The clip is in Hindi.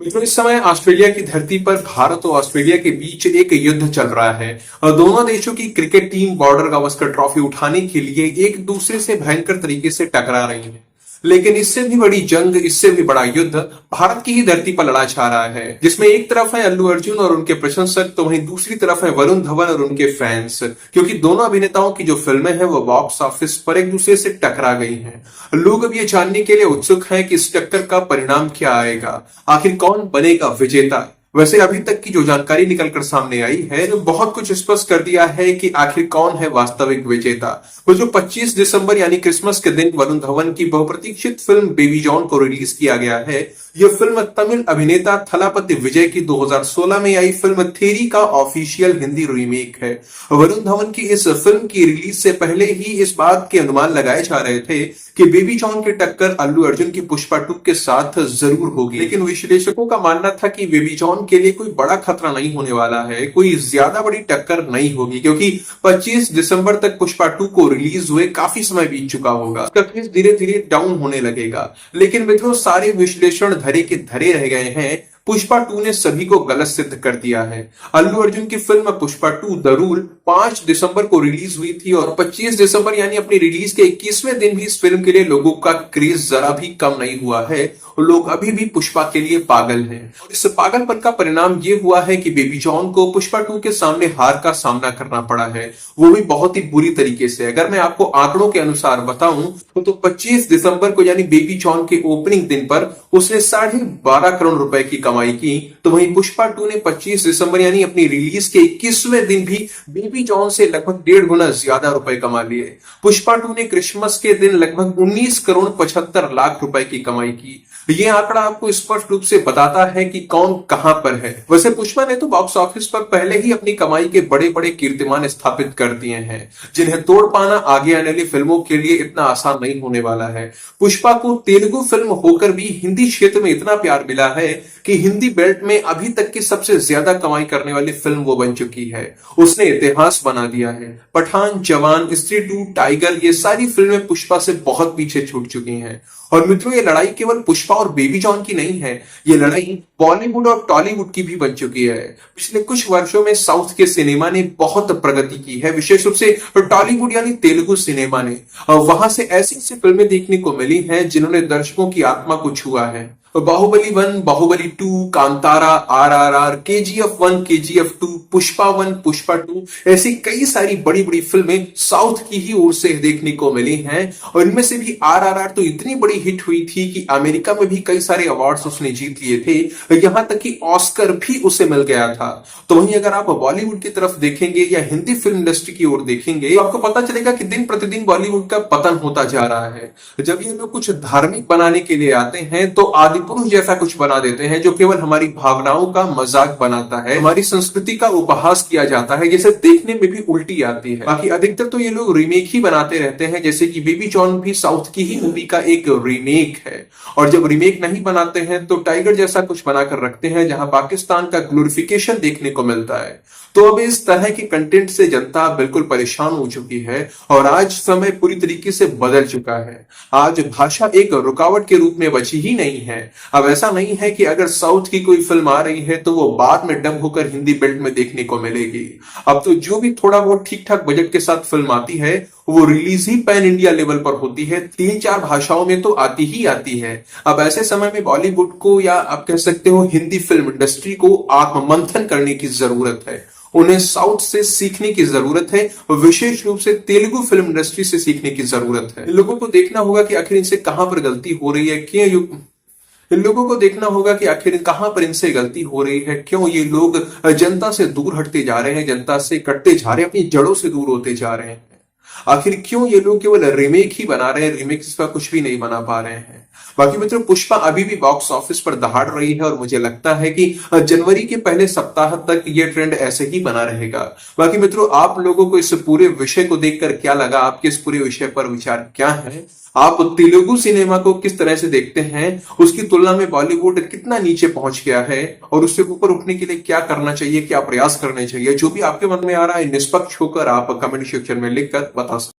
मित्रों, इस समय ऑस्ट्रेलिया की धरती पर भारत और ऑस्ट्रेलिया के बीच एक युद्ध चल रहा है और दोनों देशों की cricket team border Gavaskar trophy उठाने के लिए एक दूसरे से भयंकर तरीके से टकरा रही है। लेकिन इससे भी बड़ी जंग, इससे भी बड़ा युद्ध भारत की ही धरती पर लड़ा जा रहा है, जिसमें एक तरफ है अल्लू अर्जुन और उनके प्रशंसक, तो वहीं दूसरी तरफ है वरुण धवन और उनके फैंस। क्योंकि दोनों अभिनेताओं की जो फिल्में हैं वो बॉक्स ऑफिस पर एक दूसरे से टकरा गई हैं। लोग अब ये जानने के लिए उत्सुक हैं कि इस टक्कर का परिणाम क्या आएगा, आखिर कौन बनेगा विजेता। वैसे अभी तक की जो जानकारी निकलकर सामने आई है तो बहुत कुछ स्पष्ट कर दिया है कि आखिर कौन है वास्तविक विजेता। वो जो 25 दिसंबर यानी क्रिसमस के दिन वरुण धवन की बहुप्रतीक्षित फिल्म बेबी जॉन को रिलीज किया गया है। यह फिल्म तमिल अभिनेता थलापति विजय की 2016 में आई फिल्म थेरी का ऑफिशियल हिंदी रीमेक है। वरुण धवन की इस फिल्म की रिलीज से पहले ही इस बात के अनुमान लगाए जा रहे थे कि बेबी जॉन की टक्कर अल्लू अर्जुन की पुष्पा 2 के साथ जरूर होगी। लेकिन विश्लेषकों का मानना था कि बेबी जॉन के लिए कोई बड़ा खतरा नहीं होने वाला है, कोई ज्यादा बड़ी टक्कर नहीं होगी, क्योंकि 25 दिसंबर तक पुष्पा 2 को रिलीज हुए काफी समय बीत चुका होगा। उसका क्रेज धीरे धीरे डाउन होने लगेगा। लेकिन मित्रों, सारे विश्लेषण धरे के धरे रह गए हैं। पुष्पा 2 ने सभी को गलत सिद्ध कर दिया है। अल्लू अर्जुन की फिल्म पुष्पा 2 द रूल 5 दिसंबर को रिलीज हुई थी और 25 दिसंबर यानी अपनी रिलीज के 21वें दिन भी इस फिल्म के लिए लोगों का क्रेज जरा भी कम नहीं हुआ है। लोग अभी भी पुष्पा के लिए पागल हैं और इस पागलपन का परिणाम ये हुआ है कि बेबी जॉन को पुष्पा 2 के सामने हार का सामना करना पड़ा है, वो भी बहुत ही बुरी तरीके से। अगर मैं आपको आंकड़ों के अनुसार बताऊं तो 25 दिसंबर को यानी बेबी जॉन के ओपनिंग दिन पर उसने 12.5 करोड़ रुपए की कमाई की, तो वहीं पुष्पा 2 ने 25 दिसंबर यानी अपनी रिलीज के 21वें दिन भी बेबी जॉन से लगभग 1.5 गुना ज्यादा रुपए कमा लिए। पुष्पा 2 ने क्रिसमस के दिन लगभग 19 करोड़ 75 लाख रुपए की कमाई की। ये आंकड़ा आपको स्पष्ट रूप से बताता है कि कौन कहां पर है। वैसे पुष्पा ने तो बॉक्स ऑफिस पर पहले ही अपनी कमाई के बड़े बड़े कीर्तिमान स्थापित कर दिए हैं, जिन्हें तोड़ पाना आगे आने वाली फिल्मों के लिए इतना आसान नहीं होने वाला है। पुष्पा को तेलुगु फिल्म होकर भी हिंदी क्षेत्र में इतना प्यार मिला है कि हिंदी बेल्ट में अभी तक की सबसे ज्यादा कमाई करने वाली फिल्म वो बन चुकी है। उसने इतिहास बना दिया है। पठान, जवान, स्त्री 2, टाइगर, ये सारी फिल्में पुष्पा से बहुत पीछे छूट चुकी हैं। और मित्रों, ये लड़ाई केवल पुष्पा और बेबी जॉन की नहीं है, ये लड़ाई बॉलीवुड और टॉलीवुड की भी बन चुकी है। पिछले कुछ वर्षों में साउथ के सिनेमा ने बहुत प्रगति की है, विशेष रूप से टॉलीवुड यानी तेलुगु सिनेमा ने। वहां से ऐसी ऐसी फिल्में देखने को मिली हैं जिन्होंने दर्शकों की आत्मा को छुआ है। Baahubali 1, Baahubali 2, Kantara, RRR, KGF 1, KGF 2, Pushpa 1, Pushpa 2, ऐसी कई सारी बड़ी बड़ी फिल्में साउथ की ही ओर से देखने को मिली हैं। और इनमें से भी RRR तो इतनी बड़ी हिट हुई थी कि अमेरिका में भी कई सारे अवार्ड्स उसने जीत लिए थे, यहां तक कि ऑस्कर भी उसे मिल गया था। तो वहीं अगर आप बॉलीवुड की तरफ देखेंगे या हिंदी फिल्म इंडस्ट्री की ओर देखेंगे तो आपको पता चलेगा कि दिन प्रतिदिन बॉलीवुड का पतन होता जा रहा है। जब ये लोग कुछ धार्मिक बनाने के लिए आते हैं तो आदि पुरुष जैसा कुछ बना देते हैं जो केवल हमारी भावनाओं का मजाक बनाता है, हमारी संस्कृति का उपहास किया जाता है, जैसे देखने में भी उल्टी आती है। बाकी अधिकतर तो ये लोग रीमेक ही बनाते रहते हैं, जैसे कि बेबी जॉन भी साउथ की ही मूवी का एक रीमेक है। और जब रीमेक नहीं बनाते हैं तो टाइगर जैसा कुछ बनाकर रखते हैं जहां पाकिस्तान का ग्लोरिफिकेशन देखने को मिलता है। तो अब इस तरह के कंटेंट से जनता बिल्कुल परेशान हो चुकी है और आज समय पूरी तरीके से बदल चुका है। आज भाषा एक रुकावट के रूप में बची ही नहीं है। अब ऐसा नहीं है कि अगर साउथ की कोई फिल्म आ रही है तो वो बाद में डब होकर हिंदी बेल्ट में देखने को मिलेगी। अब तो जो भी थोड़ा बहुत ठीक ठाक बजट के साथ फिल्म आती है वो रिलीज ही पैन इंडिया लेवल पर होती है, 3-4 भाषाओं में तो आती ही आती है। अब ऐसे समय में बॉलीवुड को या आप कह सकते हो हिंदी फिल्म इंडस्ट्री को आत्ममंथन करने की जरूरत है। उन्हें साउथ से सीखने की जरूरत है, विशेष रूप से तेलुगु फिल्म इंडस्ट्री से सीखने की जरूरत है। लोगों को देखना होगा कि आखिर इनसे कहां पर गलती हो रही है, क्यों इन लोगों को देखना होगा कि आखिर कहां पर इनसे गलती हो रही है, क्यों ये लोग जनता से दूर हटते जा रहे हैं, जनता से कटते जा रहे हैं, अपनी जड़ों से दूर होते जा रहे हैं। आखिर क्यों ये लोग केवल रीमेक ही बना रहे हैं, रीमेक्स का कुछ भी नहीं बना पा रहे हैं। बाकी मित्रों, पुष्पा अभी भी बॉक्स ऑफिस पर दहाड़ रही है और मुझे लगता है कि जनवरी के पहले सप्ताह तक ये ट्रेंड ऐसे ही बना रहेगा। बाकी मित्रों, आप लोगों को इस पूरे विषय को देखकर क्या लगा, आपके इस पूरे विषय पर विचार क्या है? आप तेलुगु सिनेमा को किस तरह से देखते हैं, उसकी तुलना में बॉलीवुड कितना नीचे पहुंच गया है और उससे ऊपर उठने के लिए क्या करना चाहिए, क्या प्रयास करने चाहिए? जो भी आपके मन में आ रहा है निष्पक्ष होकर आप कमेंट सेक्शन में लिखकर बता सकते हैं।